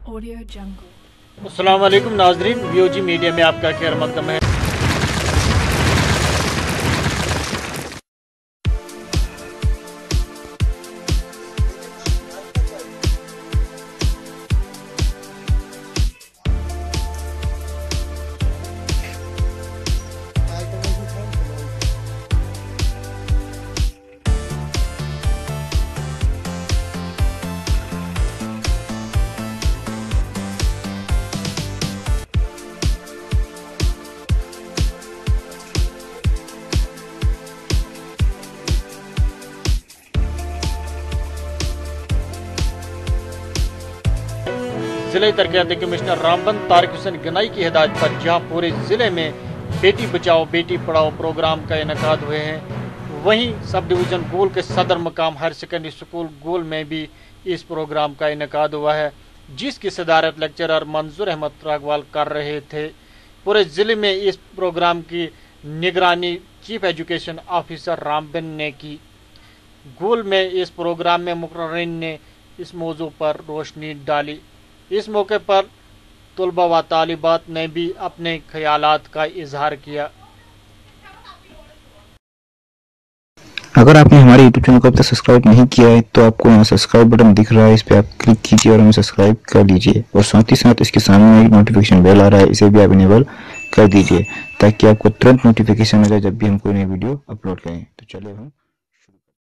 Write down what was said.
Audio Jungle। अस्सलाम वालेकुम नाज़रीन, वीओजी मीडिया में आपका खैर मकदम है। जिले तरक्याती कमिश्नर रामबन तारिक हुसैन गनाई की हिदायत पर जहां पूरे जिले में बेटी बचाओ बेटी पढ़ाओ प्रोग्राम का इनेकाद हुए हैं, वहीं सब डिवीजन गोल के सदर मकाम हायर सेकेंडरी स्कूल गोल में भी इस प्रोग्राम का इनेकाद हुआ है, जिसकी सदारत लेक्चरर मंजूर अहमद रागवाल कर रहे थे। पूरे जिले में इस प्रोग्राम की निगरानी चीफ एजुकेशन ऑफिसर रामबन ने की। गोल में इस प्रोग्राम में मुकर्रिरीन ने इस मौजू पर रोशनी डाली। इस मौके पर तुलबा व तालिबात ने भी अपने ख्यालात का इजहार किया। अगर आपने हमारे YouTube चैनल को अब तक सब्सक्राइब नहीं किया है तो आपको यहाँ सब्सक्राइब बटन दिख रहा है, इस पर आप क्लिक कीजिए और हमें सब्सक्राइब कर लीजिए। और साथ ही साथ इसके सामने एक नोटिफिकेशन बेल आ रहा है, इसे भी आप इनेबल कर दीजिए ताकि आपको तुरंत नोटिफिकेशन मिले जब भी हम कोई नई वीडियो अपलोड करें। तो चलिए हम